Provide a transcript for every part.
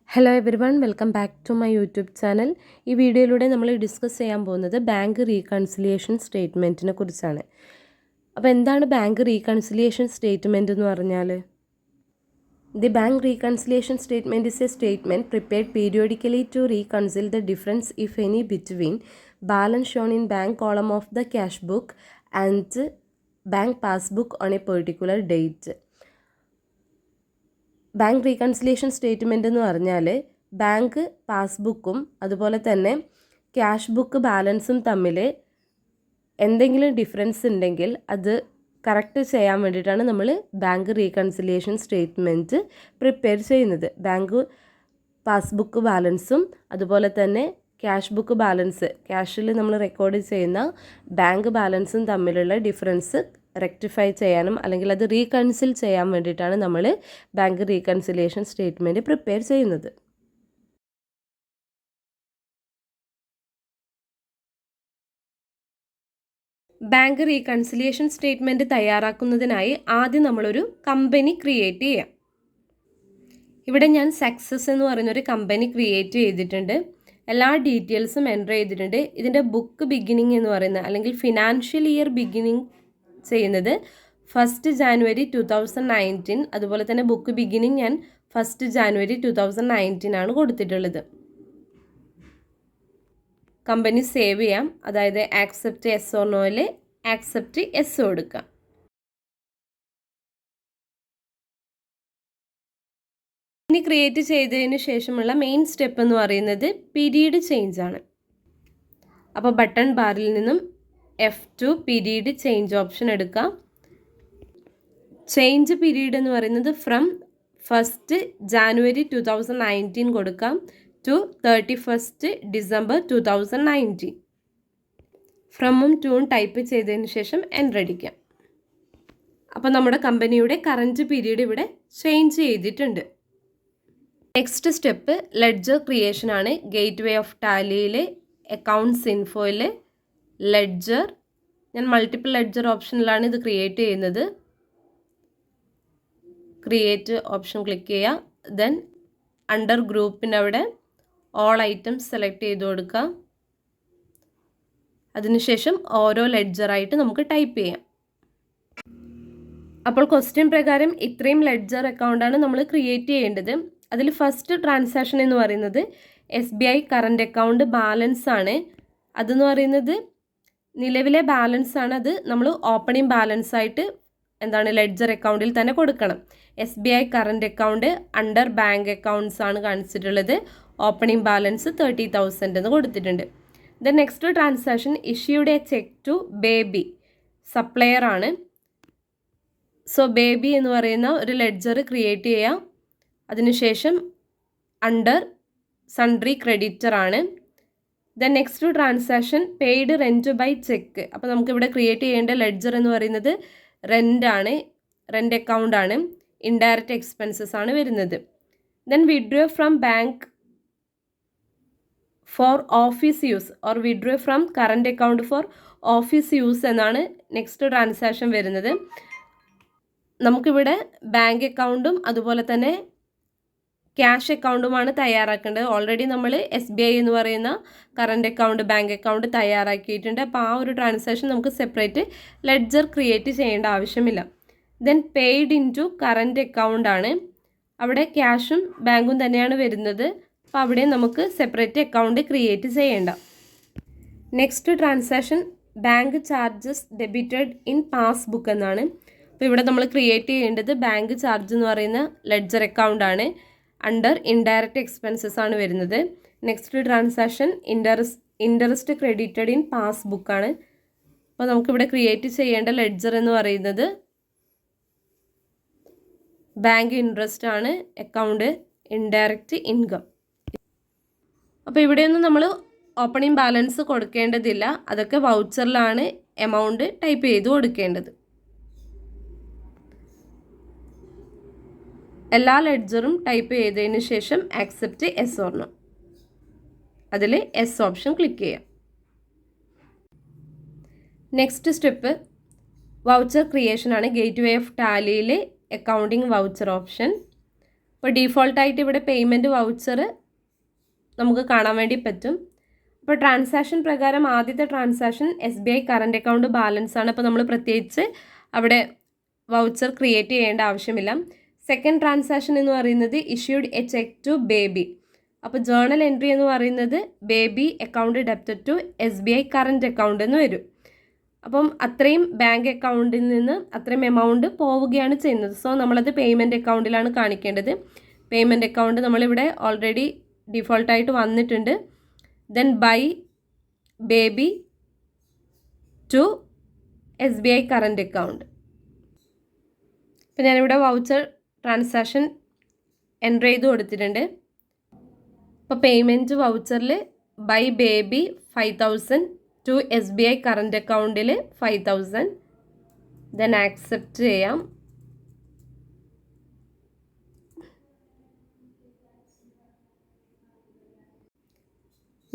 Hello everyone, welcome back to my YouTube channel. ഈ വീഡിയോയിലൂടെ നമ്മൾ ഡിസ്കസ് ചെയ്യാൻ പോകുന്നത് ബാങ്ക് റീകൺസിലിയേഷൻ സ്റ്റേറ്റ്മെൻറ്റിനെ കുറിച്ചാണ്. അപ്പോൾ എന്താണ് ബാങ്ക് റീകൺസിലിയേഷൻ സ്റ്റേറ്റ്മെൻറ്റ് എന്ന് പറഞ്ഞാൽ? The bank reconciliation statement is a statement prepared periodically to reconcile the difference if any between balance shown in bank column of the cash book and bank passbook on a particular date. Bank reconciliation statement എന്ന് പറഞ്ഞാൽ bank പാസ്ബുക്കും അതുപോലെ തന്നെ cash book ബാലൻസും തമ്മിൽ എന്തെങ്കിലും difference ഉണ്ടെങ്കിൽ അത് correct ചെയ്യാൻ വേണ്ടിയിട്ടാണ് നമ്മൾ ബാങ്ക് റീകൺസിലിയേഷൻ സ്റ്റേറ്റ്മെൻറ്റ് പ്രിപ്പയർ ചെയ്യുന്നത്. ബാങ്ക് പാസ്ബുക്ക് ബാലൻസും അതുപോലെ തന്നെ ക്യാഷ് ബുക്ക് ബാലൻസ്, ക്യാഷിൽ നമ്മൾ റെക്കോർഡ് ചെയ്യുന്ന ബാങ്ക് ബാലൻസും തമ്മിലുള്ള ഡിഫറൻസ് റെക്ടിഫൈ ചെയ്യാനും അല്ലെങ്കിൽ അത് റീകൺസിൽ ചെയ്യാൻ വേണ്ടിയിട്ടാണ് നമ്മൾ ബാങ്ക് റീകൺസിലിയേഷൻ സ്റ്റേറ്റ്മെൻറ്റ് പ്രിപ്പയർ ചെയ്യുന്നത്. ബാങ്ക് റീകൺസിലിയേഷൻ സ്റ്റേറ്റ്മെൻറ്റ് തയ്യാറാക്കുന്നതിനായി ആദ്യം നമ്മളൊരു കമ്പനി ക്രിയേറ്റ് ചെയ്യാം. ഇവിടെ ഞാൻ സക്സസ് എന്ന് പറയുന്നൊരു കമ്പനി ക്രിയേറ്റ് ചെയ്തിട്ടുണ്ട്. എല്ലാ ഡീറ്റെയിൽസും എൻ്റർ ചെയ്തിട്ടുണ്ട്. ഇതിൻ്റെ ബുക്ക് ബിഗിനിങ് എന്ന് പറയുന്നത് അല്ലെങ്കിൽ ഫിനാൻഷ്യൽ ഇയർ ബിഗിനിങ് ചെയ്യുന്നത് 1 ജാനുവരി 2019. അതുപോലെ തന്നെ ബുക്ക് ബിഗിനിങ് ഞാൻ 1 ജാനുവരി 2019 ആണ് കൊടുത്തിട്ടുള്ളത്. കമ്പനി സേവ് ചെയ്യാം, അതായത് ആക്സെപ്റ്റ് എസ് ഓർ നോയിൽ ആക്സെപ്റ്റ് എസ് കൊടുക്കാം. ഇനി ക്രിയേറ്റ് ചെയ്തതിന് ശേഷമുള്ള മെയിൻ സ്റ്റെപ്പ് എന്ന് പറയുന്നത് പീരീഡ് ചേഞ്ച് ആണ്. അപ്പോൾ ബട്ടൺ ബാറിൽ നിന്നും F2 പീരീഡ് ചേഞ്ച് ഓപ്ഷൻ എടുക്കാം. ചേഞ്ച് പീരീഡ് എന്ന് പറയുന്നത് ഫ്രം 1 ജാനുവരി 2019 കൊടുക്കാം ടു 31 ഡിസംബർ 2019. ഫ്രമും ടൂവും ടൈപ്പ് ചെയ്തതിന് ശേഷം എൻ്റർ അടിക്കാം. അപ്പോൾ നമ്മുടെ കമ്പനിയുടെ കറൻറ്റ് പീരീഡ് ഇവിടെ ചേഞ്ച് ചെയ്തിട്ടുണ്ട്. നെക്സ്റ്റ് സ്റ്റെപ്പ് ലെഡ്ജർ ക്രിയേഷൻ ആണ്. ഗേറ്റ് വേ ഓഫ് ടാലിയിലെ അക്കൗണ്ട്സ് ഇൻഫോയിൽ ലെഡ്ജർ, ഞാൻ മൾട്ടിപ്പിൾ ലെഡ്ജർ ഓപ്ഷനിലാണ് ഇത് ക്രിയേറ്റ് ചെയ്യുന്നത്. ക്രിയേറ്റ് ഓപ്ഷൻ ക്ലിക്ക് ചെയ്യുക. ദെൻ അണ്ടർ ഗ്രൂപ്പിൻ്റെ അവിടെ ഓൾ ഐറ്റംസ് സെലക്ട് ചെയ്ത് കൊടുക്കുക. അതിനുശേഷം ഓരോ ലെഡ്ജറായിട്ട് നമുക്ക് ടൈപ്പ് ചെയ്യാം. അപ്പോൾ ക്വസ്റ്റ്യൻ പ്രകാരം ഇത്രയും ലെഡ്ജർ അക്കൗണ്ടാണ് നമ്മൾ ക്രിയേറ്റ് ചെയ്യേണ്ടത്. അതിൽ ഫസ്റ്റ് ട്രാൻസാക്ഷൻ എന്ന് പറയുന്നത് SBI കറൻറ്റ് അക്കൗണ്ട് ബാലൻസ് ആണ്. അതെന്ന് പറയുന്നത് നിലവിലെ ബാലൻസ് ആണ്. അത് നമ്മൾ ഓപ്പണിംഗ് ബാലൻസ് ആയിട്ട് ലെഡ്ജർ അക്കൗണ്ടിൽ തന്നെ കൊടുക്കണം. SBI current account under bank accounts ആണ് കാണിച്ചിട്ടുള്ളത്. ഓപ്പണിംഗ് ബാലൻസ് 30,000 എന്ന് കൊടുത്തിട്ടുണ്ട്. Then next transaction issued a cheque to Baby, supplier ആണ്. സോ ബേബി എന്ന് പറയുന്ന ഒരു ലെഡ്ജർ ക്രിയേറ്റ് ചെയ്യാം. അതിനുശേഷം അണ്ടർ സൺട്രി ക്രെഡിറ്റർ ആണ്. Then next transaction paid rent by cheque. അപ്പോൾ നമുക്കിവിടെ ക്രിയേറ്റ് ചെയ്യേണ്ട ലെഡ്ജർ എന്ന് പറയുന്നത് റെൻ്റ് ആണ്, റെൻ്റ് അക്കൗണ്ട് ആണ്. ഇൻഡയറക്റ്റ് എക്സ്പെൻസസ് ആണ് വരുന്നത്. Then withdraw from bank for office use or withdraw from current account for office use എന്നാണ് നെക്സ്റ്റ് ട്രാൻസാക്ഷൻ വരുന്നത്. നമുക്കിവിടെ ബാങ്ക് അക്കൗണ്ടും അതുപോലെ തന്നെ ക്യാഷ് അക്കൗണ്ടുമാണ് തയ്യാറാക്കേണ്ടത്. ഓൾറെഡി നമ്മൾ SBI എന്ന് പറയുന്ന കറൻറ്റ് അക്കൗണ്ട് ബാങ്ക് അക്കൗണ്ട് തയ്യാറാക്കിയിട്ടുണ്ട്. അപ്പോൾ ആ ഒരു ട്രാൻസാക്ഷൻ നമുക്ക് സെപ്പറേറ്റ് ലെഡ്ജർ ക്രിയേറ്റ് ചെയ്യേണ്ട ആവശ്യമില്ല. Then paid in to current account ആണ്. അവിടെ ക്യാഷും ബാങ്കും തന്നെയാണ് വരുന്നത്. അപ്പോൾ അവിടെ നമുക്ക് സെപ്പറേറ്റ് അക്കൗണ്ട് ക്രിയേറ്റ് ചെയ്യേണ്ട. Next transaction bank charges debited in passbook എന്നാണ്. അപ്പോൾ ഇവിടെ നമ്മൾ ക്രിയേറ്റ് ചെയ്യേണ്ടത് ബാങ്ക് ചാർജ് എന്ന് പറയുന്ന ലെഡ്ജർ അക്കൗണ്ട് ആണ്. അണ്ടർ ഇൻഡയറക്റ്റ് എക്സ്പെൻസസ് ആണ് വരുന്നത്. Next transaction interest credited in passbook ആണ്. അപ്പോൾ നമുക്കിവിടെ ക്രിയേറ്റ് ചെയ്യേണ്ട ലെഡ്ജർ എന്ന് പറയുന്നത് ബാങ്ക് ഇൻട്രസ്റ്റ് ആണ്. Account indirect income. അപ്പോൾ ഇവിടെയൊന്നും നമ്മൾ ഓപ്പണിംഗ് ബാലൻസ് കൊടുക്കേണ്ടതില്ല. അതൊക്കെ വൗച്ചറിലാണ് എമൗണ്ട് ടൈപ്പ് ചെയ്ത് കൊടുക്കേണ്ടത്. എല്ലാ ലെഡ്ജറും ടൈപ്പ് ചെയ്തതിന് ശേഷം ആക്സെപ്റ്റ് എസ് ഓർ നോ, അതിൽ എസ് ഓപ്ഷൻ ക്ലിക്ക് ചെയ്യാം. നെക്സ്റ്റ് സ്റ്റെപ്പ് വൗച്ചർ ക്രിയേഷൻ ആണ്. ഗേറ്റ് വേ ഓഫ് ടാലിയിൽ അക്കൗണ്ടിങ് വൗച്ചർ ഓപ്ഷൻ. അപ്പോൾ ഡീഫോൾട്ടായിട്ട് ഇവിടെ പേയ്മെൻറ്റ് വൗച്ചർ നമുക്ക് കാണാൻ വേണ്ടി പറ്റും. അപ്പോൾ ട്രാൻസാക്ഷൻ പ്രകാരം ആദ്യത്തെ transaction SBI current account balance ആണ്. അപ്പോൾ നമ്മൾ പ്രത്യേകിച്ച് അവിടെ വൗച്ചർ ക്രിയേറ്റ് ചെയ്യേണ്ട ആവശ്യമില്ല. സെക്കൻഡ് ട്രാൻസാക്ഷൻ എന്ന് പറയുന്നത് issued a cheque to Baby. അപ്പോൾ ജേർണൽ എൻട്രി എന്ന് പറയുന്നത് Baby account debited to SBI current account എന്ന് വരും. അപ്പം അത്രയും ബാങ്ക് അക്കൗണ്ടിൽ നിന്ന് അത്രയും എമൗണ്ട് പോവുകയാണ് ചെയ്യുന്നത്. സോ നമ്മളത് പേയ്മെൻറ്റ് അക്കൗണ്ടിലാണ് കാണിക്കേണ്ടത്. പേയ്മെൻറ്റ് അക്കൗണ്ട് നമ്മളിവിടെ ഓൾറെഡി ഡിഫോൾട്ടായിട്ട് വന്നിട്ടുണ്ട്. Then by Baby to SBI current account. ഇപ്പം ഞാനിവിടെ വൗച്ചർ ട്രാൻസാക്ഷൻ എൻ്റർ ചെയ്ത് കൊടുത്തിട്ടുണ്ട്. അപ്പോൾ പേയ്മെൻറ്റ് വൗച്ചറിൽ by Baby 5000 to SBI current അക്കൗണ്ടിൽ 5000. ദെൻ ആക്സെപ്റ്റ് ചെയ്യാം.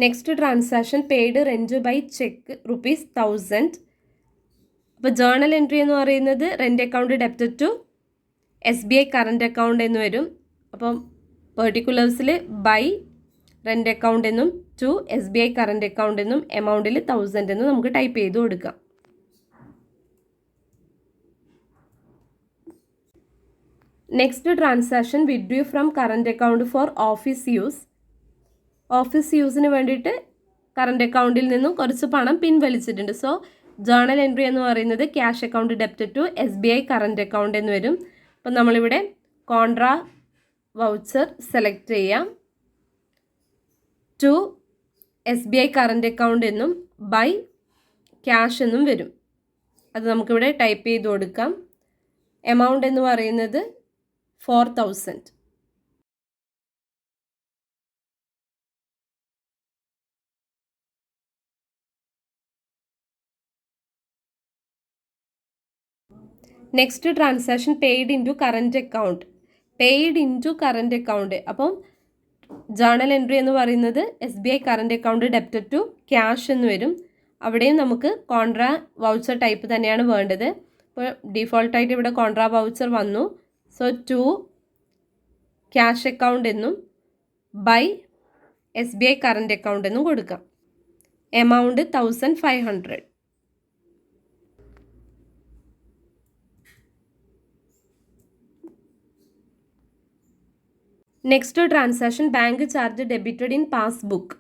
Next transaction paid rent by cheque ₹1000. അപ്പോൾ ജേർണൽ എൻട്രി എന്ന് പറയുന്നത് rent account debited to SBI current account എന്ന് വരും. അപ്പം പെർട്ടിക്കുലേഴ്സിൽ ബൈ റെൻറ്റ് അക്കൗണ്ട് എന്നും ടു SBI കറണ്ട് അക്കൗണ്ട് എന്നും എമൗണ്ടിൽ 1000 എന്നും നമുക്ക് ടൈപ്പ് ചെയ്ത് കൊടുക്കാം. Next transaction withdrew from current account for office use. Office യൂസിന് വേണ്ടിയിട്ട് കറണ്ട് അക്കൗണ്ടിൽ നിന്നും കുറച്ച് പണം പിൻവലിച്ചിട്ടുണ്ട്. സോ ജേർണൽ എൻട്രി എന്ന് പറയുന്നത് cash account debited to SBI current account എന്ന് വരും. അപ്പം നമ്മളിവിടെ കോൺട്രാ വൗച്ചർ സെലക്ട് ചെയ്യാം. ടു SBI കറണ്ട് അക്കൗണ്ട് എന്നും ബൈ ക്യാഷ് എന്നും വരും. അത് നമുക്കിവിടെ ടൈപ്പ് ചെയ്ത് കൊടുക്കാം. എമൗണ്ട് എന്ന് പറയുന്നത് 4000. Next transaction paid in to current account. Paid in to current account. അപ്പം ജേർണൽ എൻട്രി എന്ന് പറയുന്നത് SBI current account debited to cash എന്ന് വരും. അവിടെയും നമുക്ക് കോൺട്രാ വൗച്ചർ ടൈപ്പ് തന്നെയാണ് വേണ്ടത്. അപ്പോൾ ഡിഫോൾട്ടായിട്ട് ഇവിടെ കോൺട്രാ വൗച്ചർ വന്നു. സോ ടു ക്യാഷ് അക്കൗണ്ട് എന്നും ബൈ SBI കറൻറ്റ് അക്കൗണ്ട് എന്നും കൊടുക്കാം. Amount 1500. Next transaction bank charge debited in passbook.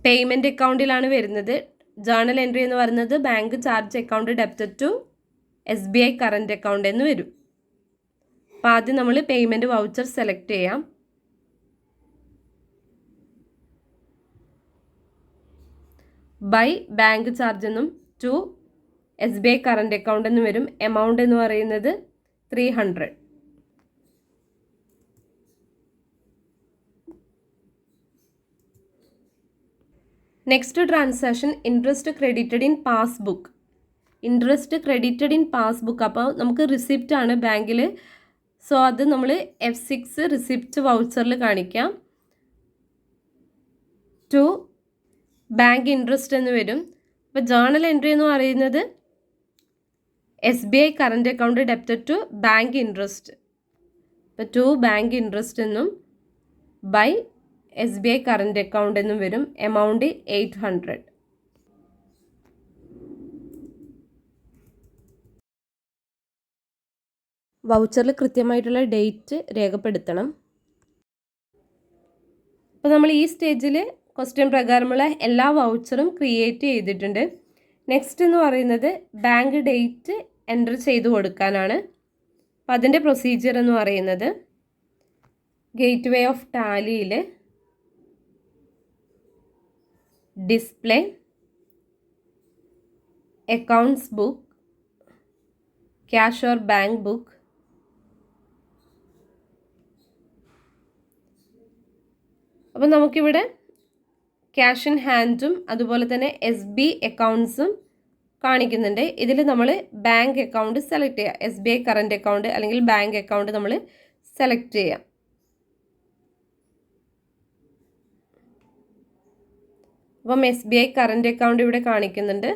Payment അക്കൗണ്ടിലാണ് വരുന്നത്. ജേർണൽ എൻട്രി എന്ന് പറയുന്നത് bank charge account debited to SBI current account എന്ന് വരും. അപ്പോൾ ആദ്യം നമ്മൾ പേയ്മെൻറ്റ് വൗച്ചർ സെലക്ട് ചെയ്യാം. ബൈ ബാങ്ക് ചാർജ് എന്നും ടു SBI കറൻറ്റ് അക്കൗണ്ട് എന്ന് വരും. എമൗണ്ട് എന്ന് പറയുന്നത് 300. Next transaction interest credited in passbook. Interest credited in passbook. അപ്പോൾ നമുക്ക് റിസിപ്റ്റ് ആണ് ബാങ്കിൽ. സോ അത് നമ്മൾ F6 റിസിപ്റ്റ് വൗച്ചറിൽ കാണിക്കാം. ടു ബാങ്ക് ഇൻട്രസ്റ്റ് എന്ന് വരും. അപ്പോൾ ജേർണൽ എൻട്രി എന്ന് പറയുന്നത് SBI current account debited to bank interest. അപ്പോൾ ടു ബാങ്ക് ഇൻട്രസ്റ്റ് എന്നും ബൈ SBI കറൻറ്റ് അക്കൗണ്ട് എന്നും വരും. എമൗണ്ട് 800. വൗച്ചറിൽ കൃത്യമായിട്ടുള്ള ഡേറ്റ് രേഖപ്പെടുത്തണം. അപ്പോൾ നമ്മൾ ഈ സ്റ്റേജിൽ ക്വസ്റ്റ്യൻ പ്രകാരമുള്ള എല്ലാ വൗച്ചറും ക്രിയേറ്റ് ചെയ്തിട്ടുണ്ട്. നെക്സ്റ്റ് എന്ന് പറയുന്നത് ബാങ്ക് ഡേറ്റ് എൻ്റർ ചെയ്ത് കൊടുക്കാനാണ്. അപ്പോൾ അതിൻ്റെ പ്രൊസീജിയർ എന്ന് പറയുന്നത് ഗേറ്റ് വേ ഓഫ് ടാലിയിൽ display accounts book, cash or bank book, അപ്പോൾ നമുക്കിവിടെ ക്യാഷ് ഇൻ ഹാൻഡും അതുപോലെ തന്നെ SB അക്കൗണ്ട്സും കാണിക്കുന്നുണ്ട്. ഇതിൽ നമ്മൾ ബാങ്ക് അക്കൗണ്ട് സെലക്ട് ചെയ്യുക. SBI കറൻറ്റ് അക്കൗണ്ട് അല്ലെങ്കിൽ ബാങ്ക് അക്കൗണ്ട് നമ്മൾ സെലക്ട് ചെയ്യാം. അപ്പം SBI കറൻറ്റ് അക്കൗണ്ട് ഇവിടെ കാണിക്കുന്നുണ്ട്.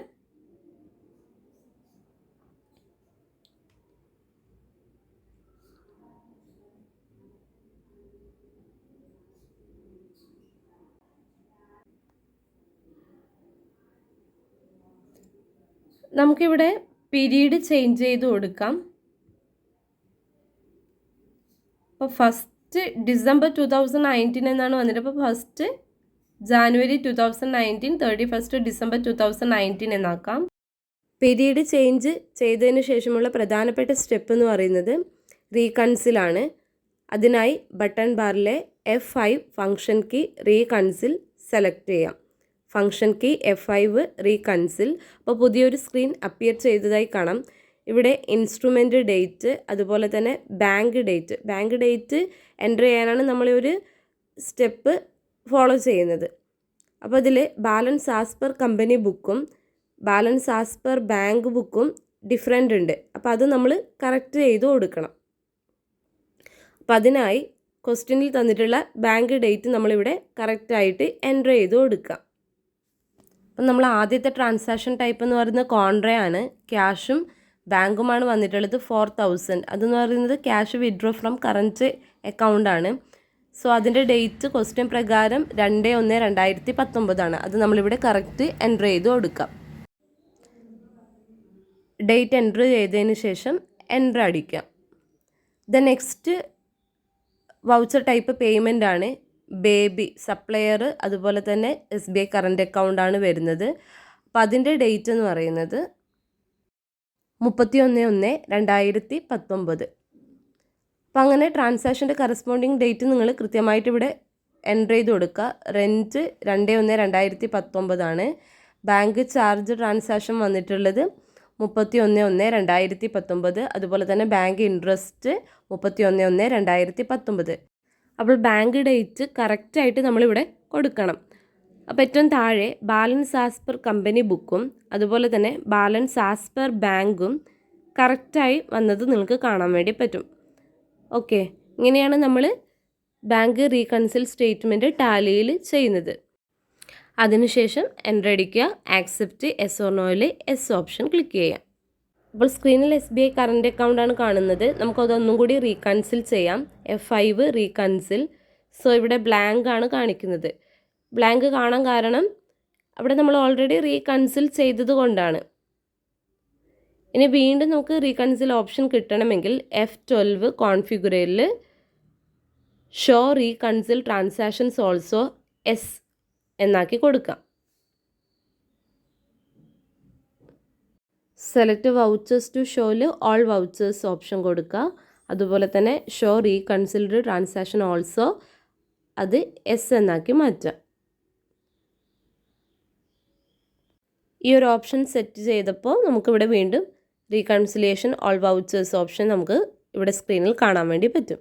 നമുക്കിവിടെ പീരീഡ് ചേഞ്ച് ചെയ്ത് കൊടുക്കാം. അപ്പോൾ ഫസ്റ്റ് ഡിസംബർ 2019 എന്നാണ് വന്നിട്ട്, അപ്പോൾ ഫസ്റ്റ് ജാനുവരി 2019, 31 ഡിസംബർ 2019 എന്നാക്കാം. പീരീഡ് ചേഞ്ച് ചെയ്തതിന് ശേഷമുള്ള പ്രധാനപ്പെട്ട സ്റ്റെപ്പ് എന്ന് പറയുന്നത് റീകൺസിലാണ്. അതിനായി ബട്ടൺ ബാറിലെ F5 function key reconcile select ചെയ്യാം. Function key F5 reconcile. അപ്പോൾ പുതിയൊരു സ്ക്രീൻ അപ്പിയർ ചെയ്തതായി കാണാം. ഇവിടെ ഇൻസ്ട്രുമെൻ്റ് ഡേറ്റ്, അതുപോലെ തന്നെ ബാങ്ക് ഡേറ്റ് എൻ്റർ ചെയ്യാനാണ് നമ്മളൊരു സ്റ്റെപ്പ് ഫോളോ ചെയ്യുന്നത്. അപ്പോൾ ഇതിൽ ബാലൻസ് ആസ് പെർ കമ്പനി ബുക്കും ബാലൻസ് ആസ് പെർ ബാങ്ക് ബുക്കും ഡിഫറെൻ്റ് ഉണ്ട്. അപ്പോൾ അത് നമ്മൾ കറക്റ്റ് ചെയ്ത് കൊടുക്കണം. അപ്പോൾ അതിനായി ക്വസ്റ്റ്യനിൽ തന്നിട്ടുള്ള ബാങ്ക് ഡേറ്റ് നമ്മളിവിടെ കറക്റ്റായിട്ട് എൻ്റർ ചെയ്ത് കൊടുക്കാം. അപ്പം നമ്മൾ ആദ്യത്തെ ട്രാൻസാക്ഷൻ ടൈപ്പ് എന്ന് പറയുന്നത് കോൺട്രേ ആണ്. ക്യാഷും ബാങ്കുമാണ് വന്നിട്ടുള്ളത് 4000. അതെന്ന് പറയുന്നത് cash withdraw from current account ആണ്. സോ അതിൻ്റെ ഡേറ്റ് ക്വസ്റ്റ്യൻ പ്രകാരം 2/1/2019 ആണ്. അത് നമ്മളിവിടെ കറക്റ്റ് എൻ്റർ ചെയ്ത് കൊടുക്കാം. ഡേറ്റ് എൻ്റർ ചെയ്തതിന് ശേഷം എൻ്റർ അടിക്കാം. The next voucher type payment ആണ്. ബേബി, സപ്ലയർ, അതുപോലെ തന്നെ SBI കറൻറ്റ് അക്കൗണ്ടാണ് വരുന്നത്. അപ്പോൾ അതിൻ്റെ ഡേറ്റ് എന്ന് പറയുന്നത് 31/1/2019. അപ്പോൾ അങ്ങനെ ട്രാൻസാക്ഷൻ്റെ കറസ്പോണ്ടിങ് ഡേറ്റ് നിങ്ങൾ കൃത്യമായിട്ട് ഇവിടെ എൻ്റർ ചെയ്ത് കൊടുക്കുക. റെൻറ്റ് 2/1/2019 ആണ്. ബാങ്ക് ചാർജ് ട്രാൻസാക്ഷൻ വന്നിട്ടുള്ളത് 31/1/2019. അതുപോലെ തന്നെ ബാങ്ക് ഇൻട്രസ്റ്റ് 31/1/2019. അപ്പോൾ ബാങ്ക് ഡേറ്റ് കറക്റ്റായിട്ട് നമ്മളിവിടെ കൊടുക്കണം. അപ്പോൾ ഏറ്റവും താഴെ ബാലൻസ് ആസ് പെർ കമ്പനി ബുക്കും അതുപോലെ തന്നെ ബാലൻസ് ആസ് പെർ ബാങ്കും കറക്റ്റായി വന്നത് നിങ്ങൾക്ക് കാണാൻ വേണ്ടി പറ്റും. ഓക്കെ, ഇങ്ങനെയാണ് നമ്മൾ ബാങ്ക് റീകൺസിൽ സ്റ്റേറ്റ്മെൻറ്റ് ടാലിയിൽ ചെയ്യുന്നത്. അതിനുശേഷം എൻ്റർ അടിക്കുക. ആക്സെപ്റ്റ് യെസ് ഓർ നോയിൽ യെസ് ഓപ്ഷൻ ക്ലിക്ക് ചെയ്യാം. അപ്പോൾ സ്ക്രീനിൽ SBI കറൻറ്റ് അക്കൗണ്ടാണ് കാണുന്നത്. നമുക്കതൊന്നും കൂടി റീകൺസിൽ ചെയ്യാം. F5 റീകൺസിൽ. സോ ഇവിടെ ബ്ലാങ്ക് ആണ് കാണിക്കുന്നത്. ബ്ലാങ്ക് കാണാൻ കാരണം അവിടെ നമ്മൾ ഓൾറെഡി റീകൺസിൽ ചെയ്തത് കൊണ്ടാണ്. ഇനി വീണ്ടും നമുക്ക് റീകൺസിൽ ഓപ്ഷൻ കിട്ടണമെങ്കിൽ F12 കോൺഫിഗറിൽ show reconcile transactions also yes എന്നാക്കി കൊടുക്കാം. സെലക്ട് വൗച്ചേഴ്സ് ടു ഷോയിൽ ഓൾ വൗച്ചേഴ്സ് ഓപ്ഷൻ കൊടുക്കുക. അതുപോലെ തന്നെ ഷോ റീകൺസിൽഡ് ട്രാൻസാക്ഷൻ ഓൾസോ അത് എസ് എന്നാക്കി മാറ്റാം. ഈ ഒരു ഓപ്ഷൻ സെറ്റ് ചെയ്തപ്പോൾ നമുക്കിവിടെ വീണ്ടും റീകൺസിലിയേഷൻ ഓൾ വൗച്ചേഴ്സ് ഓപ്ഷൻ നമുക്ക് ഇവിടെ സ്ക്രീനിൽ കാണാൻ വേണ്ടി പറ്റും.